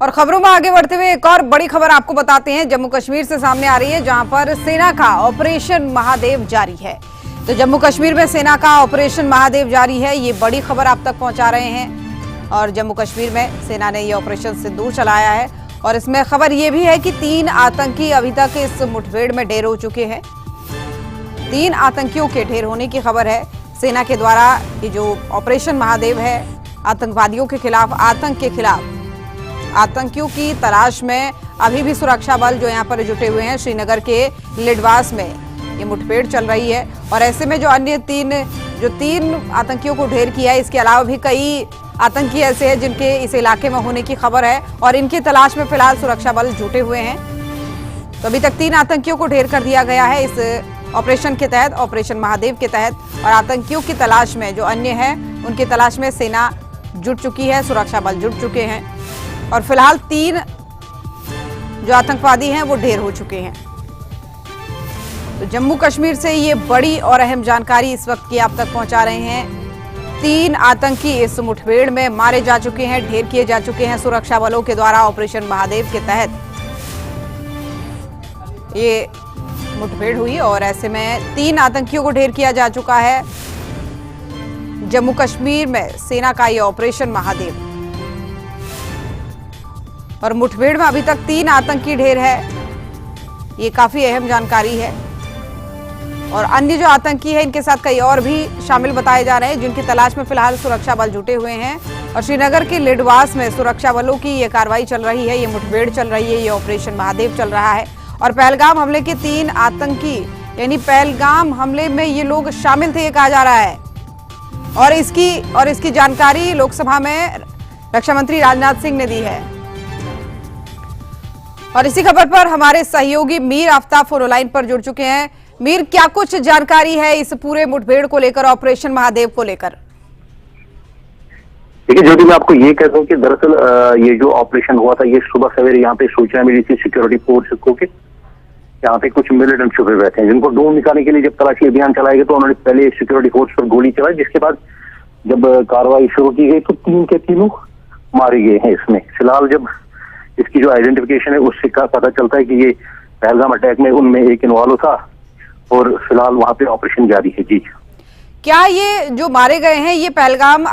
और खबरों में आगे बढ़ते हुए एक और बड़ी खबर आपको बताते हैं, जम्मू कश्मीर से सामने आ रही है, जहां पर सेना का ऑपरेशन महादेव जारी है। तो जम्मू कश्मीर में सेना का ऑपरेशन महादेव जारी है, ये बड़ी खबर आप तक पहुंचा रहे हैं। और जम्मू कश्मीर में सेना ने ये ऑपरेशन सिंदूर चलाया है और इसमें खबर ये भी है कि 3 आतंकी अभी तक इस मुठभेड़ में ढेर हो चुके हैं। 3 आतंकियों के ढेर होने की खबर है। सेना के द्वारा ये जो ऑपरेशन महादेव है, आतंकवादियों के खिलाफ, आतंक के खिलाफ, आतंकियों की तलाश में अभी भी सुरक्षा बल जो यहाँ पर जुटे हुए हैं। श्रीनगर के लिडवास में ये मुठभेड़ चल रही है और ऐसे में जो अन्य 3 आतंकियों को ढेर किया है, इसके अलावा भी कई आतंकी ऐसे हैं जिनके इस इलाके में होने की खबर है और इनकी तलाश में फिलहाल सुरक्षा बल जुटे हुए हैं। तो अभी तक 3 आतंकियों को ढेर कर दिया गया है इस ऑपरेशन के तहत, ऑपरेशन महादेव के तहत। और आतंकियों की तलाश में जो अन्य हैं, उनकी तलाश में सेना जुट चुकी है, सुरक्षा बल जुट चुके हैं और फिलहाल 3 जो आतंकवादी हैं वो ढेर हो चुके हैं। तो जम्मू कश्मीर से ये बड़ी और अहम जानकारी इस वक्त की आप तक पहुंचा रहे हैं। 3 आतंकी इस मुठभेड़ में मारे जा चुके हैं, ढेर किए जा चुके हैं सुरक्षा बलों के द्वारा ऑपरेशन महादेव के तहत ये मुठभेड़ हुई और ऐसे में 3 आतंकियों को ढेर किया जा चुका है जम्मू कश्मीर में सेना का ये ऑपरेशन महादेव। और मुठभेड़ में अभी तक 3 आतंकी ढेर है, ये काफी अहम जानकारी है। और अन्य जो आतंकी है, इनके साथ कई और भी शामिल बताए जा रहे हैं, जिनकी तलाश में फिलहाल सुरक्षा बल जुटे हुए हैं। और श्रीनगर के लिडवास में सुरक्षा बलों की ये कार्रवाई चल रही है, ये मुठभेड़ चल रही है, ये ऑपरेशन महादेव चल रहा है। और पहलगाम हमले के 3 आतंकी, यानी पहलगाम हमले में ये लोग शामिल थे, ये कहा जा रहा है। और इसकी जानकारी लोकसभा में रक्षा मंत्री राजनाथ सिंह ने दी है। और इसी खबर पर हमारे सहयोगी मीर आफ्ताब फोन लाइन पर जुड़ चुके हैं। मीर, क्या कुछ जानकारी है इस पूरे मुठभेड़ को लेकर, ऑपरेशन महादेव को लेकर? देखिए ज्योति, मैं आपको ये कहता हूँ कि दरअसल ये जो ऑपरेशन हुआ था, ये सुबह सवेरे यहाँ पे सूचना मिली थी सिक्योरिटी फोर्स को कि यहाँ पे कुछ मिलिटेंट छुपे बैठे हैं, जिनको ढूंढ निकालने के लिए जब तलाशी अभियान चलाया गया तो उन्होंने पहले सिक्योरिटी फोर्स पर गोली चलाई, जिसके बाद जब कार्रवाई शुरू की गई तो 3 के 3 मारे गए हैं इसमें। फिलहाल जब इसकी जो आइडेंटिफिकेशन है उससे पता चलता है कि ये पहलगाम अटैक में उनमें एक इन्वॉल्व था और फिलहाल वहां पे ऑपरेशन जारी है। जी, क्या ये जो मारे गए हैं ये पहलगाम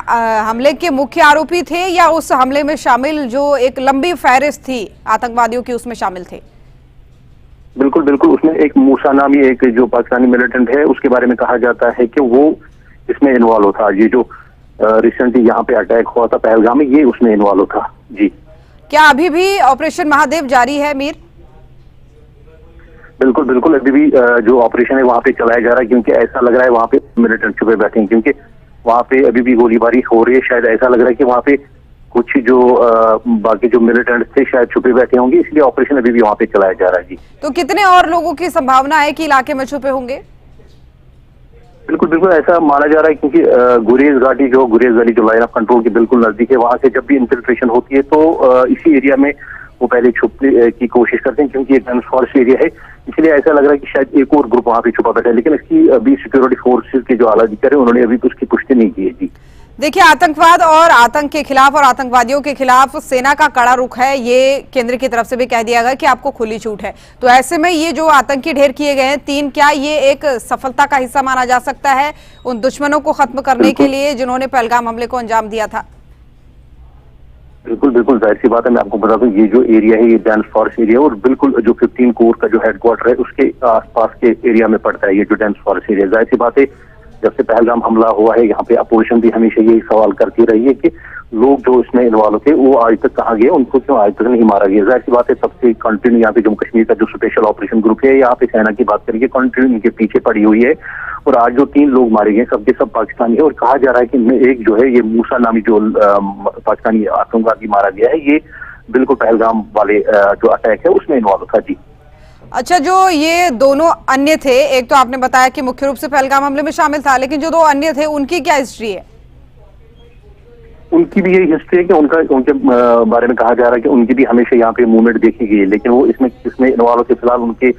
हमले के मुख्य आरोपी थे या उस हमले में शामिल जो एक लंबी फहरिस्त थी आतंकवादियों की, उसमें शामिल थे? बिल्कुल बिल्कुल, उसमें एक मूसा नामी एक जो पाकिस्तानी मिलिटेंट है, उसके बारे में कहा जाता है कि वो इसमें इन्वॉल्व था। ये जो रिसेंटली यहाँ पे अटैक हुआ था पहलगाम में, ये उसमें इन्वॉल्व था। जी, क्या अभी भी ऑपरेशन महादेव जारी है मीर? बिल्कुल बिल्कुल, अभी भी जो ऑपरेशन है वहाँ पे चलाया जा रहा है, क्योंकि ऐसा लग रहा है वहाँ पे मिलिटेंट छुपे बैठे हैं, क्योंकि वहाँ पे अभी भी गोलीबारी हो रही है। शायद ऐसा लग रहा है कि वहाँ पे कुछ जो बाकी जो मिलिटेंट थे शायद छुपे बैठे होंगे, इसलिए ऑपरेशन अभी भी वहाँ पे चलाया जा रहा है। जी, तो कितने और लोगों की संभावना है कि इलाके में छुपे होंगे? बिल्कुल बिल्कुल, ऐसा माना जा रहा है, क्योंकि गुरेज घाटी जो गुरेज वैली जो लाइन ऑफ कंट्रोल के बिल्कुल नजदीक है, वहां से जब भी इंफिल्ट्रेशन होती है तो इसी एरिया में वो पहले छुपने की कोशिश करते हैं, क्योंकि ये डेंस फॉरेस्ट एरिया है, इसलिए ऐसा लग रहा है कि शायद एक और ग्रुप वहां पे छुपा बैठा है। लेकिन इसकी अभी सिक्योरिटी फोर्सेज के जो आला अधिकारी उन्होंने अभी उसकी पुष्टि नहीं की है। जी, देखिए, आतंकवाद और आतंक के खिलाफ और आतंकवादियों के खिलाफ सेना का कड़ा रुख है, ये केंद्र की तरफ से भी कह दिया गया कि आपको खुली छूट है। तो ऐसे में ये जो आतंकी ढेर किए गए हैं 3, क्या ये एक सफलता का हिस्सा माना जा सकता है उन दुश्मनों को खत्म करने के लिए जिन्होंने पहलगाम हमले को अंजाम दिया था? बिल्कुल बिल्कुल, जाहिर सी बात है। मैं आपको बता दूं, ये जो एरिया है ये डेंस फॉरेस्ट एरिया है और बिल्कुल जो 15 कोर का जो हेडक्वार्टर है उसके आसपास के एरिया में पड़ता है ये जो डेंस फॉरेस्ट एरिया। जाहिर सी बात है, जब से पहलगाम हमला हुआ है यहाँ पे अपोजिशन भी हमेशा यही सवाल करती रही है कि लोग जो इसमें इन्वॉल्व थे वो आज तक कहाँ गए, उनको क्यों आज तक नहीं मारा गया। जाहिर सी बात है, तब से कंटिन्यू यहाँ पे जम्मू कश्मीर का जो स्पेशल ऑपरेशन ग्रुप है, यहाँ पे सेना की बात करेंगे, कंटिन्यू इनके पीछे पड़ी हुई है। और आज जो 3 लोग मारे गए सबके सब पाकिस्तानी है और कहा जा रहा है कि इनमें एक जो है ये मूसा नामी जो पाकिस्तानी आतंकवादी मारा गया है, ये बिल्कुल पहलगाम वाले जो अटैक है उसमें इन्वॉल्व था। जी, अच्छा, जो ये दोनों अन्य थे, एक तो आपने बताया कि मुख्य रूप से पहलगाम हमले में शामिल था, लेकिन जो 2 अन्य थे उनकी क्या हिस्ट्री है? उनकी भी यही हिस्ट्री है कि उनके बारे में कहा जा रहा है कि उनकी भी हमेशा यहाँ पे मूवमेंट देखी गई है, लेकिन वो इसमें इन्वॉल्व थे। फिलहाल उनके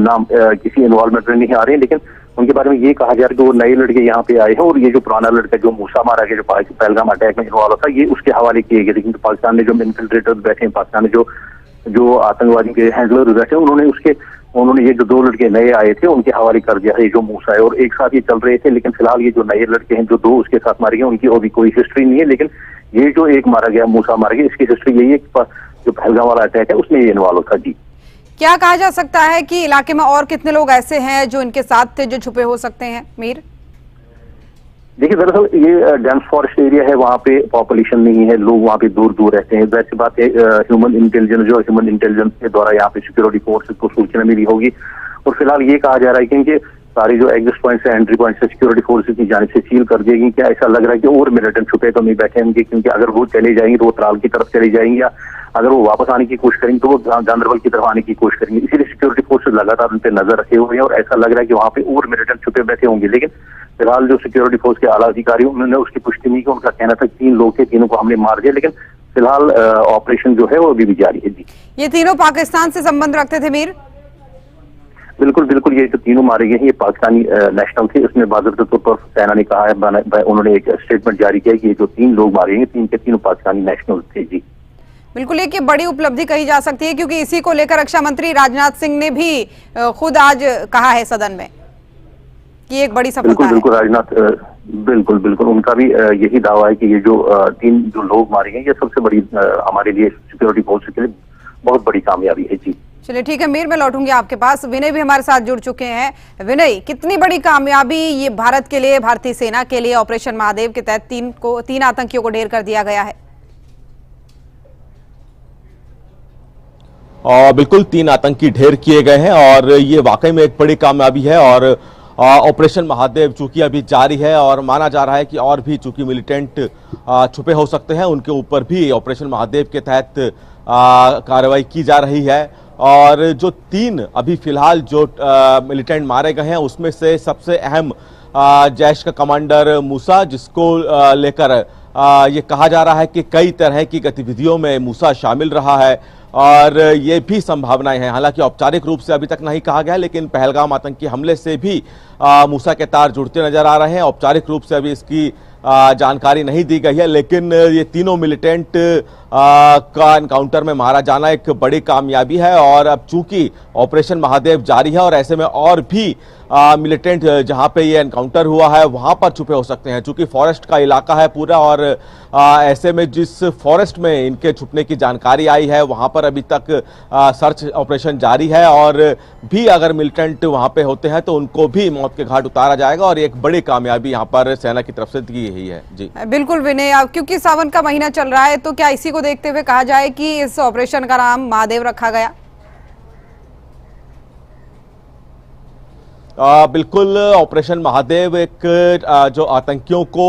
नाम किसी इन्वॉल्वमेंट में नहीं आ रहे हैं, लेकिन उनके बारे में ये कहा जा रहा है कि वो नए लड़के यहाँ पे आए हैं और ये जो पुराना लड़का जो मूसा मारा गया, जो पहलगाम अटैक में इन्वॉल्व था, ये उसके हवाले किए गए। लेकिन पाकिस्तान में जो इन्फिल्ट्रेटर्स बैठे हैं, पाकिस्तान में जो आतंकवादी के हैंडलर बैठे हैं, उन्होंने ये जो 2 लड़के नए आए थे उनके हवाले कर दिया है, ये जो मूसा है। और एक साथ ये चल रहे थे, लेकिन फिलहाल ये जो नए लड़के हैं, जो 2 उसके साथ मारे गए, उनकी अभी कोई हिस्ट्री नहीं है। लेकिन ये जो एक मारा गया, मूसा मारा गया, इसकी हिस्ट्री यही है कि जो पहलगाम वाला अटैक है उसमें ये इन्वॉल्व था। जी, क्या कहा जा सकता है कि इलाके में और कितने लोग ऐसे हैं जो इनके साथ थे, जो छुपे हो सकते हैं? मीर, देखिए, दरअसल ये डेंस फॉरेस्ट एरिया है, वहाँ पे पॉपुलेशन नहीं है, लोग वहाँ पे दूर दूर रहते हैं। वैसी बात है, ह्यूमन इंटेलिजेंस के द्वारा यहाँ पे सिक्योरिटी फोर्सेस को सूचना मिली होगी। और फिलहाल ये कहा जा रहा है कि इनके सारे जो एग्जिट पॉइंट्स है, एंट्री पॉइंट्स है, सिक्योरिटी फोर्सेस की जानिब से सील कर दिएगी। क्या ऐसा लग रहा है कि और मिलिटेंट छुपे तो नहीं बैठे होंगे? क्योंकि अगर वो चले जाएंगे तो वो त्राल की तरफ चले जाएंगे, या अगर वो वापस आने की कोशिश करेंगे तो वो गांदरबल की तरफ आने की कोशिश करेंगे। इसीलिए सिक्योरिटी फोर्सेस लगातार उन पर नजर रखे हुए हैं और ऐसा लग रहा है कि वहाँ पे और मिलिटेंट छुपे बैठे होंगे। लेकिन फिलहाल जो सिक्योरिटी फोर्स के आला अधिकारी, उन्होंने उसकी पुष्टि नहीं की। उनका कहना था 3 लोग थे, तीनों को हमने मार दिया। लेकिन फिलहाल ऑपरेशन जो है वो अभी भी जारी है। जी, ये तीनों पाकिस्तान से संबंध रखते थे मीर? बिल्कुल बिल्कुल, ये जो तीनों मारे गए हैं ये पाकिस्तानी नेशनल थे। इसमें बाकायदा तौर पर सेना ने कहा है, उन्होंने एक स्टेटमेंट जारी किया कि ये जो 3 लोग मारे गए, 3 के तीनों पाकिस्तानी नेशनल थे। जी, बिल्कुल, एक बड़ी उपलब्धि कही जा सकती है, क्योंकि इसी को लेकर रक्षा मंत्री राजनाथ सिंह ने भी खुद आज कहा है सदन में कि एक बड़ी सफलता है। बिल्कुल राजनाथ, बिल्कुल उनका भी यही दावा है कि ये जो 3 जो लोग मारे गए, ये सबसे बड़ी हमारे लिए सिक्योरिटी फोर्स के लिए बहुत बड़ी कामयाबी है। जी, चलिए ठीक है मीर, मैं लौटूंगी आपके पास। विनय भी हमारे साथ जुड़ चुके हैं। विनय, कितनी बड़ी कामयाबी ये भारत के लिए, भारतीय सेना के लिए? ऑपरेशन महादेव के तहत 3 आतंकियों को ढेर कर दिया गया है। बिल्कुल 3 आतंकी ढेर किए गए हैं और ये वाकई में एक बड़ी कामयाबी है। और ऑपरेशन महादेव चूंकि अभी जारी है और माना जा रहा है कि और भी चूंकि मिलिटेंट छुपे हो सकते हैं, उनके ऊपर भी ऑपरेशन महादेव के तहत कार्रवाई की जा रही है। और जो 3 अभी फिलहाल जो मिलिटेंट मारे गए हैं, उसमें से सबसे अहम जैश का कमांडर मूसा, जिसको लेकर ये कहा जा रहा है कि कई तरह की गतिविधियों में मूसा शामिल रहा है। और ये भी संभावनाएं हैं, हालांकि औपचारिक रूप से अभी तक नहीं कहा गया, लेकिन पहलगाम आतंकी हमले से भी मूसा के तार जुड़ते नजर आ रहे हैं। औपचारिक रूप से अभी इसकी जानकारी नहीं दी गई है, लेकिन ये तीनों मिलिटेंट का एनकाउंटर में मारा जाना एक बड़ी कामयाबी है। और अब चूंकि ऑपरेशन महादेव जारी है और ऐसे में और भी मिलिटेंट जहां पे ये एनकाउंटर हुआ है वहां पर छुपे हो सकते हैं, चूंकि फॉरेस्ट का इलाका है पूरा। और ऐसे में जिस फॉरेस्ट में इनके छुपने की जानकारी आई है वहां पर अभी तक सर्च ऑपरेशन जारी है। और भी अगर मिलिटेंट वहां पे होते हैं तो उनको भी मौत के घाट उतारा जाएगा। और एक बड़ी कामयाबी यहाँ पर सेना की तरफ से दी गई है। जी बिल्कुल विनय, क्योंकि सावन का महीना चल रहा है, तो क्या इसी को देखते हुए कहा जाए कि इस ऑपरेशन का नाम महादेव रखा गया? बिल्कुल, ऑपरेशन महादेव एक जो आतंकियों को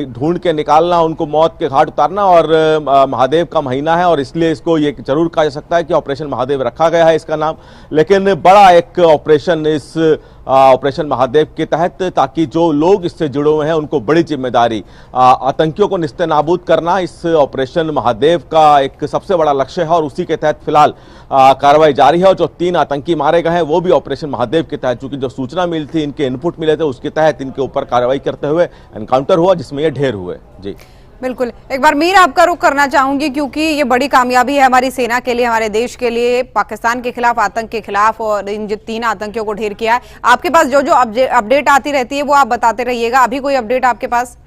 ढूंढ के निकालना, उनको मौत के घाट उतारना और महादेव का महीना है और इसलिए इसको ये जरूर कहा जा सकता है कि ऑपरेशन महादेव रखा गया है इसका नाम। लेकिन बड़ा एक ऑपरेशन इस ऑपरेशन महादेव के तहत, ताकि जो लोग इससे जुड़े हुए हैं उनको बड़ी जिम्मेदारी, आतंकियों को निस्तेनाबूद करना इस ऑपरेशन महादेव का एक सबसे बड़ा लक्ष्य है। और उसी के तहत फिलहाल कार्रवाई जारी है। और जो 3 आतंकी मारे गए हैं वो भी ऑपरेशन महादेव के तहत, चूंकि जो सूचना मिली थी, इनके इनपुट मिले थे, उसके तहत इनके ऊपर कार्रवाई करते हुए एनकाउंटर हुआ जिसमें ये ढेर हुए। जी बिल्कुल, एक बार मीर आपका रुख करना चाहूंगी, क्योंकि ये बड़ी कामयाबी है हमारी सेना के लिए, हमारे देश के लिए, पाकिस्तान के खिलाफ, आतंक के खिलाफ। और इन जो 3 आतंकियों को ढेर किया है, आपके पास जो जो अपडेट आती रहती है वो आप बताते रहिएगा। अभी कोई अपडेट आपके पास?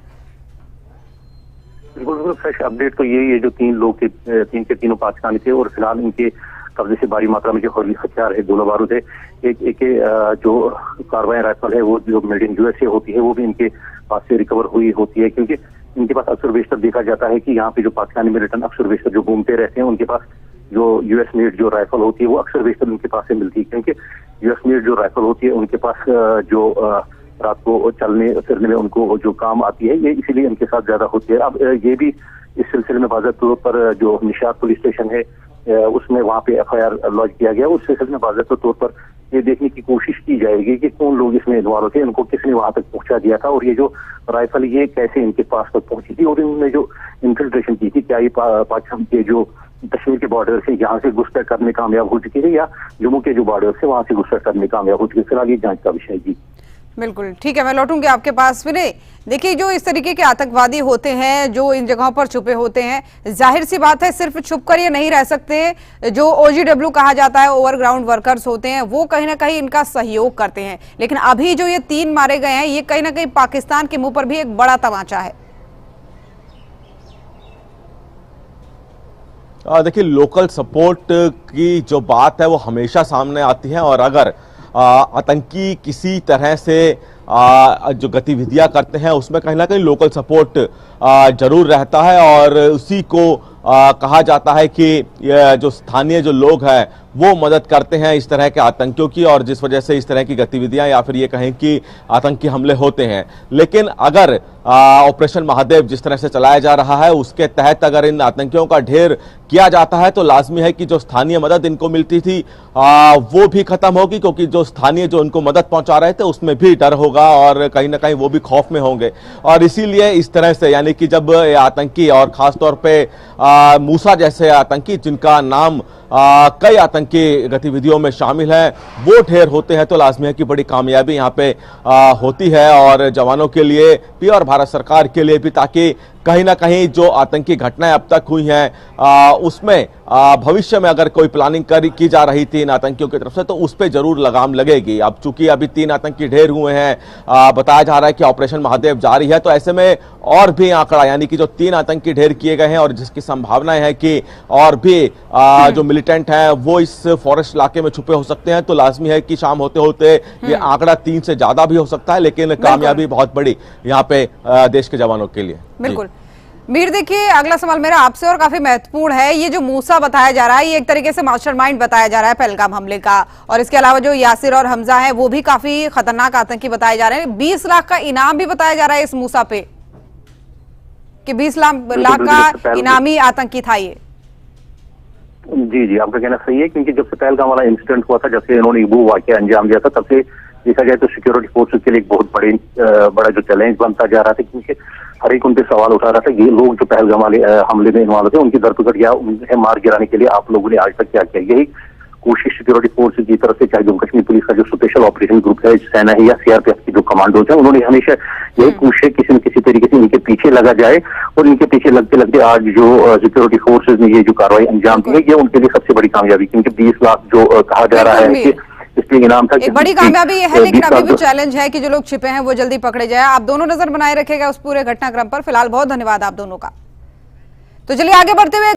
बिल्कुल फ्रेश अपडेट तो यही है, जो 3 लोग थे, 3 के तीनों पाकिस्तानी थे और फिलहाल इनके कब्जे से भारी मात्रा में जो हथियार है, गोला बारूद है, एक जो कार्बाइन राइफल है वो जो मेड इन यूएसए होती है वो भी इनके पास से रिकवर हुई होती है। क्योंकि इनके पास अक्सर बेशतर देखा जाता है कि यहाँ पे जो पाकिस्तानी मिलिटेंट अक्सर बेशतर जो घूमते रहते हैं, उनके पास जो यूएस मेड जो राइफल होती है वो अक्सर बेशतर उनके पास से मिलती है। क्योंकि यूएस मेड जो राइफल होती है उनके पास जो रात को चलने फिरने में उनको जो काम आती है, ये इसीलिए इनके साथ ज्यादा होती है। अब ये भी इस सिलसिले में बाज़ाब्ते तौर पर जो निशात पुलिस स्टेशन है उसमें वहाँ पे एफआईआर लॉन्च किया गया। उस सिलसिले में बाज़ाब्ते तौर पर ये देखने की कोशिश की जाएगी कि कौन लोग इसमें इन्वॉल्व थे, इनको किसने वहां तक पहुंचा दिया था और ये जो राइफल ये कैसे इनके पास तक पहुंची थी और इनमें जो इन्फिल्ट्रेशन की थी क्या ये पाकिस्तान के जो कश्मीर के बॉर्डर से यहाँ से घुसपैठ करने में कामयाब हो चुकी है या जम्मू के जो बॉर्डर से वहां से घुसपैठ करने में कामयाब हो चुकी है। फिलहाल ये जांच का विषय है। जी बिल्कुल ठीक है, मैं लौटूंगी आपके पास। विनय, देखिए जो इस तरीके के आतंकवादी होते हैं जो इन जगहों पर छुपे होते हैं, जाहिर सी बात है सिर्फ छुपकर ये नहीं रह सकते। जो OGW कहा जाता है, ओवरग्राउंड वर्कर्स होते हैं, वो कहीं ना कहीं इनका सहयोग करते हैं। लेकिन अभी जो ये 3 मारे गए हैं, ये कहीं ना कहीं पाकिस्तान के मुंह पर भी एक बड़ा तमाचा है। देखिए, लोकल सपोर्ट की जो बात है वो हमेशा सामने आती है, और अगर आतंकी किसी तरह से जो गतिविधियां करते हैं उसमें कहीं ना कहीं लोकल सपोर्ट जरूर रहता है, और उसी को कहा जाता है कि जो स्थानीय जो लोग हैं वो मदद करते हैं इस तरह के आतंकियों की, और जिस वजह से इस तरह की गतिविधियां या फिर ये कहें कि आतंकी हमले होते हैं। लेकिन अगर ऑपरेशन महादेव जिस तरह से चलाया जा रहा है उसके तहत अगर इन आतंकियों का ढेर किया जाता है तो लाजमी है कि जो स्थानीय मदद इनको मिलती थी वो भी खत्म होगी, क्योंकि जो स्थानीय जो इनको मदद पहुंचा रहे थे उसमें भी डर होगा और कहीं ना कहीं वो भी खौफ में होंगे। और इसीलिए इस तरह से, यानी कि जब आतंकी और खासतौर पे मूसा जैसे आतंकी जिनका नाम कई आतंकी गतिविधियों में शामिल है वो ढेर होते हैं, तो लाजमी है कि बड़ी कामयाबी यहाँ पे होती है और जवानों के लिए भी और भारत सरकार के लिए भी, ताकि कहीं ना कहीं जो आतंकी घटनाएं अब तक हुई हैं उसमें भविष्य में अगर कोई प्लानिंग की जा रही थी इन आतंकियों की तरफ से तो उस पर जरूर लगाम लगेगी। अब चूंकि अभी 3 आतंकी ढेर हुए हैं, बताया जा रहा है कि ऑपरेशन महादेव जारी है, तो ऐसे में और भी आंकड़ा, यानी कि जो 3 आतंकी ढेर किए गए हैं और जिसकी संभावनाएं हैं कि और भी जो मिलिटेंट हैं वो इस फॉरेस्ट इलाके में छुपे हो सकते हैं, तो लाजमी है कि शाम होते होते ये आंकड़ा 3 से ज्यादा भी हो सकता है। लेकिन कामयाबी बहुत बड़ी यहाँ पे देश के जवानों के लिए। बिल्कुल मीर, देखिए अगला सवाल मेरा आपसे और काफी महत्वपूर्ण है। ये जो मूसा बताया जा रहा है ये एक तरीके से मास्टरमाइंड बताया जा रहा है पहलगाम हमले का, और इसके अलावा जो यासिर और हमजा है वो भी काफी खतरनाक आतंकी बताए जा रहे हैं। 20 लाख का इनाम भी बताया जा रहा है इस मूसा पे, कि 20 लाख का इनामी आतंकी था ये। जी, आपका कहना सही है, क्योंकि जब से पहलगाम वाला इंसिडेंट हुआ था, जब से इन्होंने वो वाकया अंजाम दिया था, तब से देखा जाए तो सिक्योरिटी फोर्सेस के लिए एक बहुत बड़ा जो चैलेंज बनता जा रहा था, क्योंकि हर एक उन पे सवाल उठा रहा था ये लोग जो पहलगाम वाले हमले में इन्वॉल्व थे उनकी धरपकड़ या उन्हें मार गिराने के लिए आप लोगों ने आज तक क्या किया। यही कोशिश सिक्योरिटी फोर्सेस की तरफ से, चाहे जम्मू कश्मीर पुलिस का जो स्पेशल ऑपरेशन ग्रुप है, सेना है या CRPF की जो कमांडोज है, उन्होंने हमेशा यही कोशिश किसी न किसी तरीके से इनके पीछे लगा जाए, और इनके पीछे लगते लगते आज जो सिक्योरिटी फोर्सेज ने ये जो कार्रवाई अंजाम दी है ये उनके लिए सबसे बड़ी कामयाबी, क्योंकि 20 लाख जो कहा जा रहा है कि इसलिए इनाम था। एक बड़ी कामयाबी ये है, लेकिन अभी भी चैलेंज है कि जो लोग छिपे हैं वो जल्दी पकड़े जाए। आप दोनों नजर बनाए रखेगा उस पूरे घटनाक्रम पर। फिलहाल बहुत धन्यवाद आप दोनों का। तो चलिए आगे बढ़ते हुए